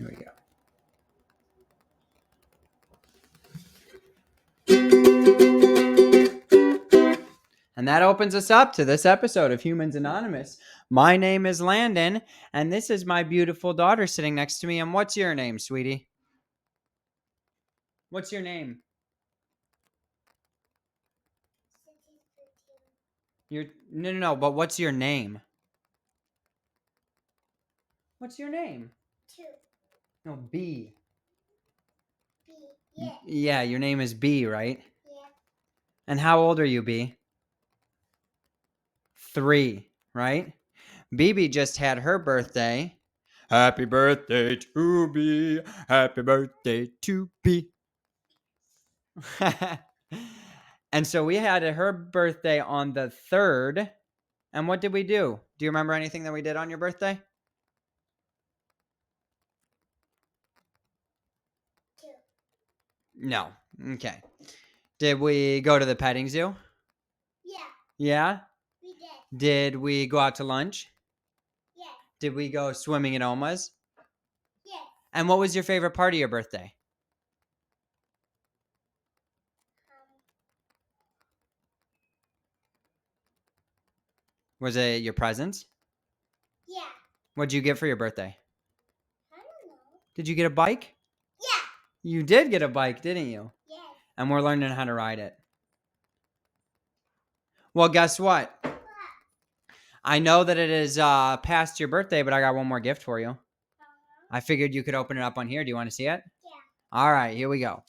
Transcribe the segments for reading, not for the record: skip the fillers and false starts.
Here we go. And that opens us up to this episode of Humans Anonymous. My name is Landon, and this is my beautiful daughter sitting next to me. And what's your name, sweetie? What's your name? No, but what's your name? What's your name? No, Bea. Yeah. Yeah, your name is Bea, right? Yeah. And how old are you, Bea? 3, right? Bea just had her birthday. Happy birthday to Bea. Happy birthday to Bea. And so we had her birthday on the 3rd. And what did we do? Do you remember anything that we did on your birthday? 2. No. Okay. Did we go to the petting zoo? Yeah, Yeah. we did. Did we go out to lunch? Yeah. Did we go swimming at Oma's? Yeah. And what was your favorite part of your birthday? Was it your presents? Yeah. What'd you get for your birthday? I don't know. Did you get a bike? Yeah. You did get a bike, didn't you? Yes. And we're learning how to ride it. Well, guess what? What? I know that it is past your birthday, but I got one more gift for you. I figured you could open it up on here. Do you want to see it? Yeah. All right, here we go.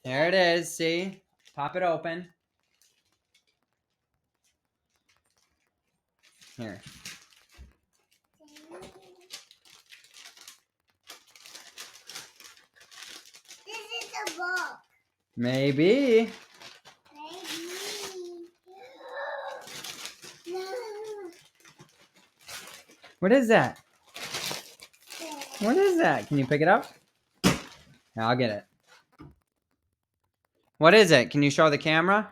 There it is. See? Pop it open. Here. This is a book. Maybe. Maybe. No. What is that? What is that? Can you pick it up? Yeah, I'll get it. What is it? Can you show the camera?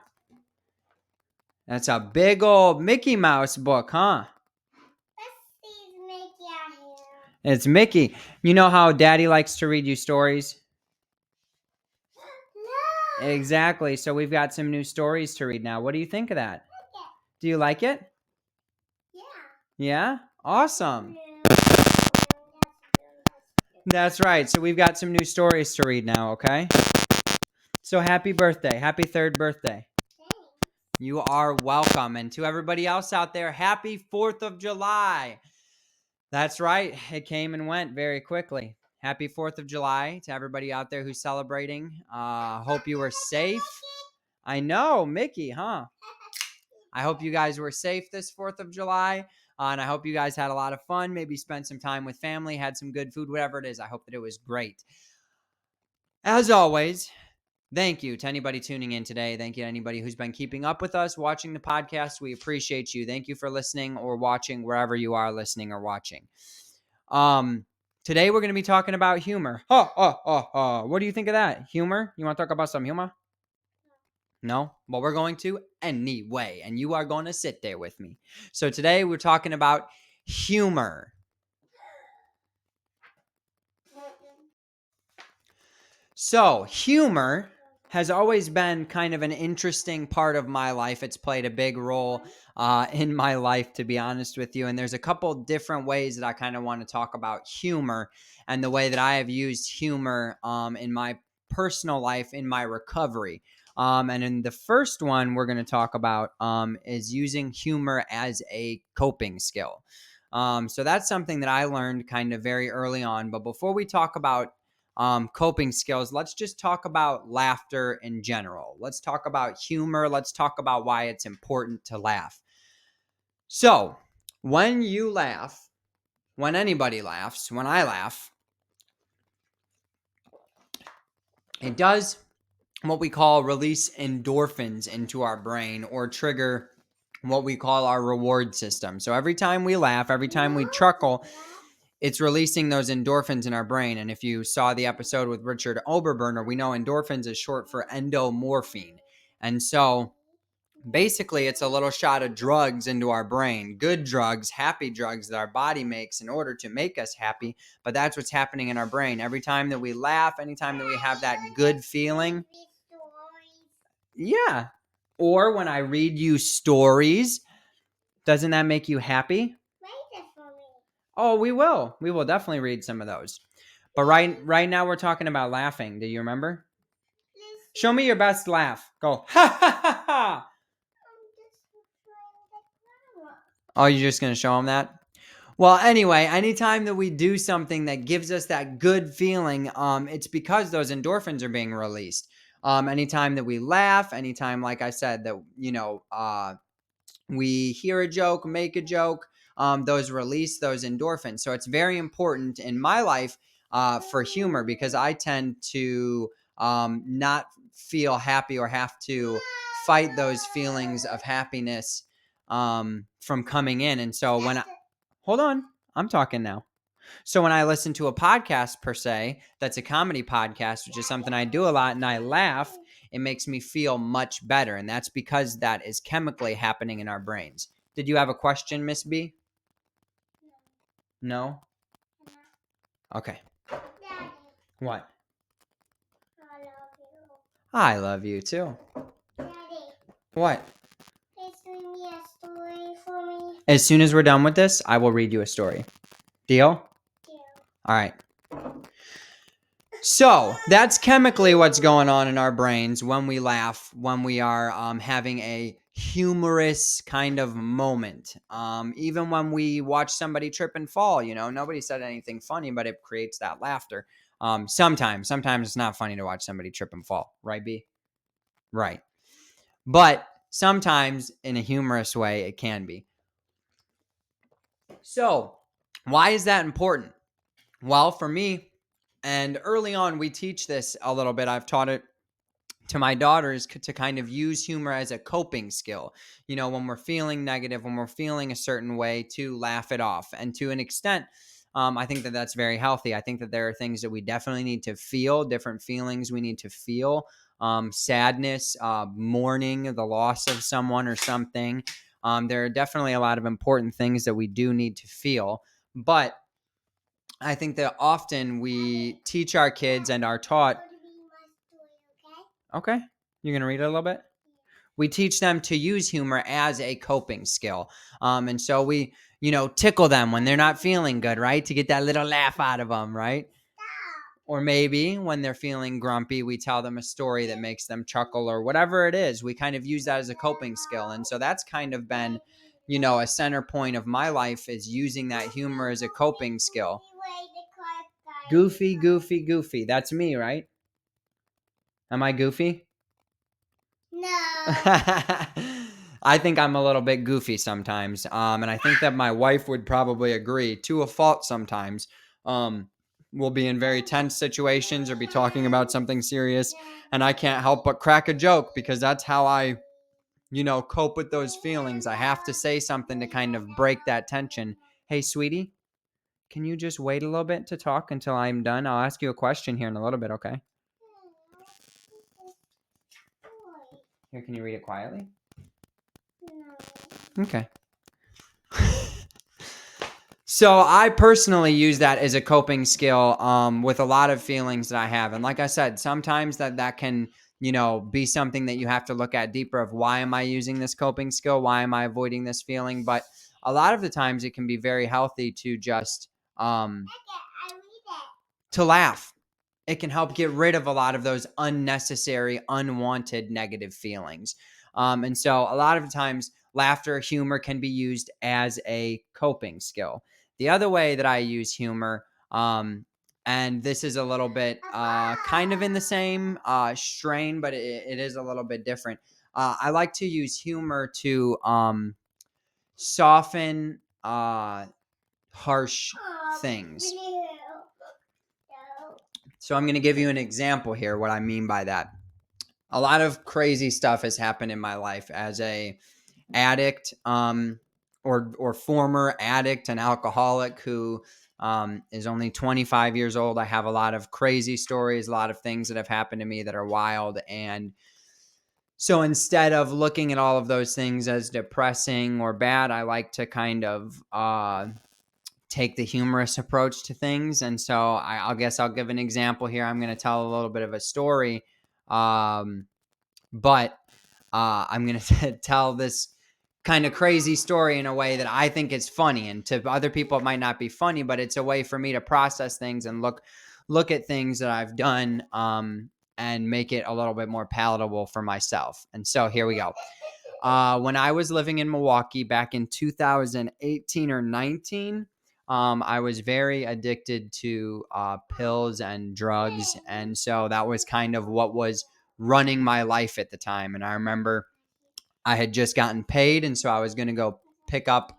That's a big old Mickey Mouse book, huh? Let's see Mickey out here. It's Mickey. You know how Daddy likes to read you stories? No. Exactly. So we've got some new stories to read now. What do you think of that? Do you like it? Yeah. Yeah? Awesome. That's right. So we've got some new stories to read now, okay? So happy birthday. Happy 3rd birthday. Thanks. You are welcome. And to everybody else out there, happy 4th of July. That's right. It came and went very quickly. Happy 4th of July to everybody out there who's celebrating. Hope you were safe. I know, Mickey, huh? I hope you guys were safe this 4th of July. And I hope you guys had a lot of fun, maybe spent some time with family, had some good food, whatever it is. I hope that it was great. As always, thank you to anybody tuning in today. Thank you to anybody who's been keeping up with us, watching the podcast. We appreciate you. Thank you for listening or watching wherever you are listening or watching. Today we're going to be talking about humor. What do you think of that? Humor? You want to talk about some humor? No? Well, we're going to anyway, and you are going to sit there with me. So today we're talking about humor. So humor has always been kind of an interesting part of my life. It's played a big role in my life, to be honest with you. And there's a couple different ways that I kind of want to talk about humor and the way that I have used humor in my personal life, in my recovery. And in the first one we're going to talk about is using humor as a coping skill. So that's something that I learned kind of very early on. But before we talk about coping skills, let's just talk about laughter in general. Let's talk about humor. Let's talk about why it's important to laugh. So when you laugh, when anybody laughs, when I laugh, it does what we call release endorphins into our brain or trigger what we call our reward system. So every time we laugh, every time we chuckle, it's releasing those endorphins in our brain. And if you saw the episode with Richard Oberberner, we know endorphins is short for endomorphine. And so Basically, it's a little shot of drugs into our brain, good drugs, happy drugs that our body makes in order to make us happy. But that's what's happening in our brain. Every time that we laugh, anytime that we have that good feeling. Yeah. Or when I read you stories, doesn't that make you happy? Oh, we will. We will definitely read some of those. But right now we're talking about laughing. Do you remember? Show me your best laugh. Go. Ha ha ha ha. Oh, you're just going to show them that? Well, anyway, anytime that we do something that gives us that good feeling, it's because those endorphins are being released. Anytime that we laugh, anytime, like I said, that, we hear a joke, make a joke, those release those endorphins. So it's very important in my life for humor, because I tend to not feel happy or have to fight those feelings of happiness from coming in. And so hold on, I'm talking now. So when I listen to a podcast per se, that's a comedy podcast, which is something I do a lot, and I laugh, it makes me feel much better. And that's because that is chemically happening in our brains. Did you have a question, Miss B? No? Okay. Daddy, What? I love you. I love you too. Daddy, What? please read me a story for me. As soon as we're done with this, I will read you a story. Deal? Deal. All right. So that's chemically what's going on in our brains when we laugh, when we are having a humorous kind of moment. Even when we watch somebody trip and fall, nobody said anything funny, but it creates that laughter. Sometimes it's not funny to watch somebody trip and fall, right, B? Right. But sometimes in a humorous way, it can be. So why is that important? Well, for me, and early on, we teach this a little bit. I've taught it to my daughters to kind of use humor as a coping skill. When we're feeling negative, when we're feeling a certain way, to laugh it off. And to an extent, I think that that's very healthy. I think that there are things that we definitely need to feel, different feelings we need to feel. Sadness, mourning the loss of someone or something. There are definitely a lot of important things that we do need to feel. But I think that often we teach our kids and are taught. Okay. You're going to read it a little bit? We teach them to use humor as a coping skill. And so we, tickle them when they're not feeling good, right? To get that little laugh out of them, right? Or maybe when they're feeling grumpy, we tell them a story that makes them chuckle, or whatever it is. We kind of use that as a coping skill. And so that's kind of been, a center point of my life, is using that humor as a coping skill. Goofy, goofy, goofy. That's me, right? Am I goofy? No. I think I'm a little bit goofy sometimes. And I think that my wife would probably agree, to a fault sometimes. We'll be in very tense situations or be talking about something serious, and I can't help but crack a joke, because that's how I, cope with those feelings. I have to say something to kind of break that tension. Hey, sweetie, can you just wait a little bit to talk until I'm done? I'll ask you a question here in a little bit, okay? Here, can you read it quietly? No. Okay. So I personally use that as a coping skill with a lot of feelings that I have. And like I said, sometimes that can, be something that you have to look at deeper, of why am I using this coping skill? Why am I avoiding this feeling? But a lot of the times it can be very healthy to just to laugh. It can help get rid of a lot of those unnecessary, unwanted negative feelings. And so a lot of times laughter, humor can be used as a coping skill. The other way that I use humor, and this is a little bit kind of in the same strain, but it is a little bit different. I like to use humor to soften harsh things. So I'm going to give you an example here, what I mean by that. A lot of crazy stuff has happened in my life as a addict, or former addict and alcoholic who is only 25 years old. I have a lot of crazy stories, a lot of things that have happened to me that are wild. And So instead of looking at all of those things as depressing or bad, I like to kind of take the humorous approach to things. And so I guess I'll give an example here. I'm going to tell a little bit of a story, but I'm going to tell this kind of crazy story in a way that I think is funny. And to other people, it might not be funny, but it's a way for me to process things and look at things that I've done and make it a little bit more palatable for myself. And so here we go. When I was living in Milwaukee back in 2018 or 19, I was very addicted to pills and drugs. And so that was kind of what was running my life at the time. And I remember I had just gotten paid. And so I was going to go pick up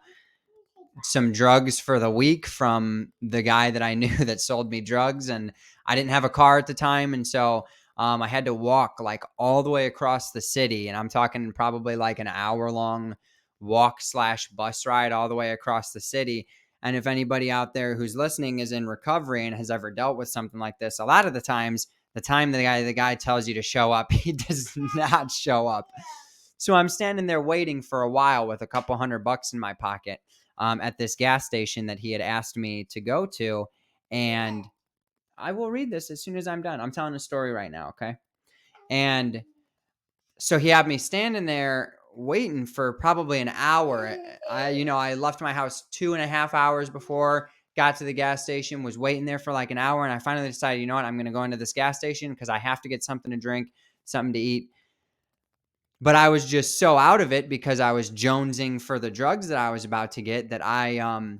some drugs for the week from the guy that I knew that sold me drugs. And I didn't have a car at the time. And so I had to walk like all the way across the city. And I'm talking probably like an hour long walk/bus ride all the way across the city. And if anybody out there who's listening is in recovery and has ever dealt with something like this, a lot of the times, the time the guy tells you to show up, he does not show up. So I'm standing there waiting for a while with a couple $100 in my pocket at this gas station that he had asked me to go to. And I will read this as soon as I'm done. I'm telling a story right now, okay? And so he had me standing there waiting for probably an hour. I left my house 2.5 hours before, got to the gas station, was waiting there for like an hour, and I finally decided, you know what, I'm going to go into this gas station because I have to get something to drink, something to eat. But I was just so out of it because I was jonesing for the drugs that I was about to get that I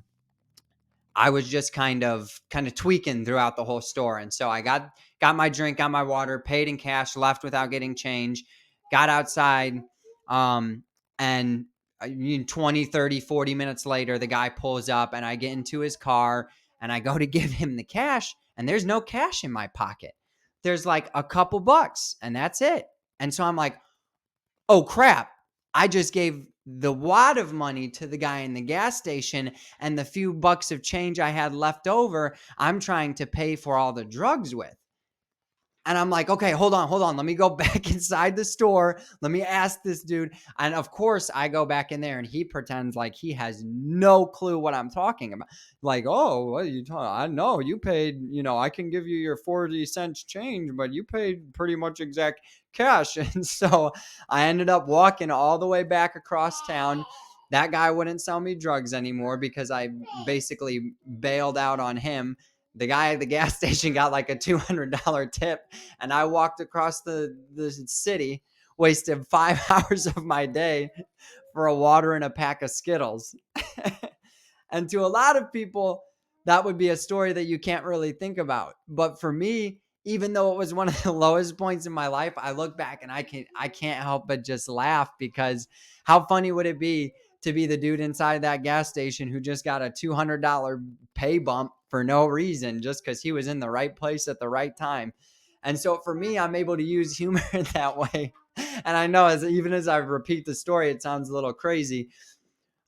was just kind of tweaking throughout the whole store. And so I got my drink, got my water, paid in cash, left without getting change, got outside, and 20, 30, 40 minutes later, the guy pulls up and I get into his car and I go to give him the cash and there's no cash in my pocket. There's like a couple bucks and that's it. And so I'm like, oh crap, I just gave the wad of money to the guy in the gas station and the few bucks of change I had left over, I'm trying to pay for all the drugs with. And I'm like, okay, hold on. Let me go back inside the store. Let me ask this dude. And of course, I go back in there and he pretends like he has no clue what I'm talking about. Like, oh, what are you talking? I know you paid, I can give you your 40 cents change, but you paid pretty much exact cash. And so I ended up walking all the way back across town. That guy wouldn't sell me drugs anymore because I basically bailed out on him. The guy at the gas station got like a $200 tip, and I walked across the city, wasted 5 hours of my day for a water and a pack of Skittles. And to a lot of people, that would be a story that you can't really think about. But for me, even though it was one of the lowest points in my life, I look back and I can't help but just laugh because how funny would it be to be the dude inside that gas station who just got a $200 pay bump for no reason just because he was in the right place at the right time. And so for me, I'm able to use humor in that way. And I know even as I repeat the story, it sounds a little crazy.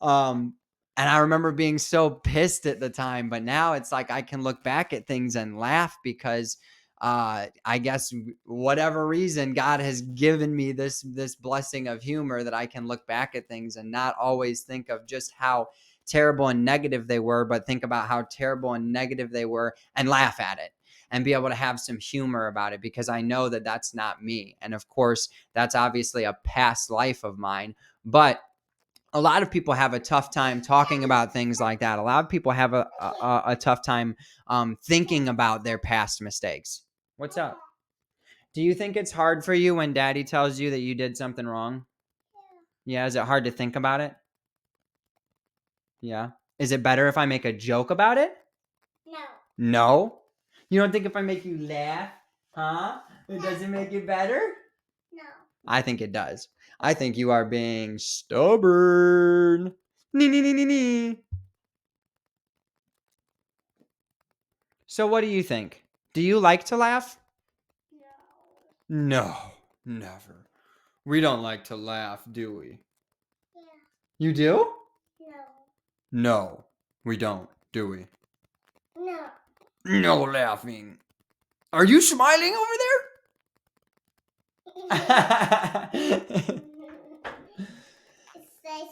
And I remember being so pissed at the time, but now it's like I can look back at things and laugh because I guess whatever reason God has given me this blessing of humor that I can look back at things and not always think of just how terrible and negative they were, but think about how terrible and negative they were and laugh at it and be able to have some humor about it because I know that that's not me. And of course, that's obviously a past life of mine, but a lot of people have a tough time talking about things like that. A lot of people have a tough time thinking about their past mistakes. What's up? Do you think it's hard for you when daddy tells you that you did something wrong? Yeah, is it hard to think about it? Yeah. Is it better if I make a joke about it? No. No? You don't think if I make you laugh, huh? It doesn't make it better? No. I think it does. I think you are being stubborn. Nee. So what do you think? Do you like to laugh? No. No, never. We don't like to laugh, do we? Yeah. You do? No. No, we don't, do we? No. No laughing. Are you smiling over there?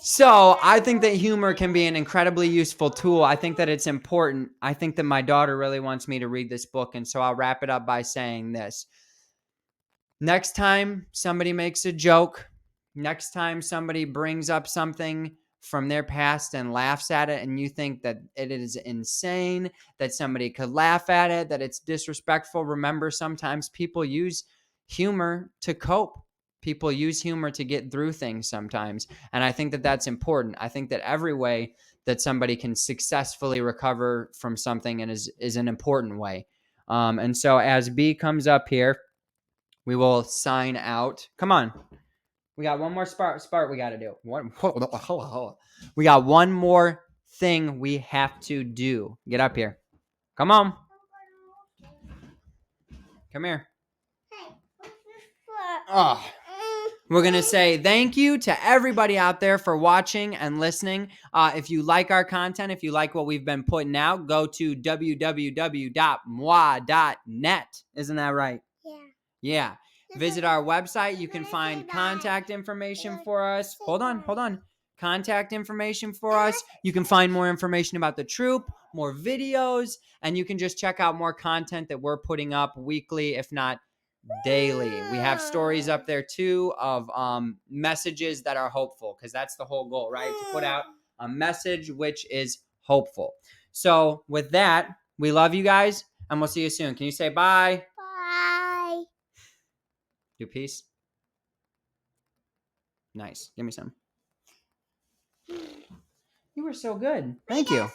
So I think that humor can be an incredibly useful tool. I think that it's important. I think that my daughter really wants me to read this book. And so I'll wrap it up by saying this. Next time somebody makes a joke, next time somebody brings up something from their past and laughs at it, and you think that it is insane, that somebody could laugh at it, that it's disrespectful, remember sometimes people use humor to cope. People use humor to get through things sometimes. And I think that that's important. I think that every way that somebody can successfully recover from something and is an important way. And so as B comes up here, we will sign out. Come on. We got one more part we got to do. We got one more thing we have to do. Get up here. Come on. Come here. Oh. We're going to say thank you to everybody out there for watching and listening. If you like our content, if you like what we've been putting out, go to www.moi.net. Isn't that right? Yeah. Yeah. Visit our website. You can find contact information for us. Hold on. Contact information for us. You can find more information about the troop, more videos, and you can just check out more content that we're putting up weekly, if not daily. We have stories up there too of messages that are hopeful, because that's the whole goal, right? To put out a message which is hopeful. So with that, we love you guys, and we'll see you soon. Can you say bye? Bye. Do peace. Nice. Give me some. You were so good. Thank you.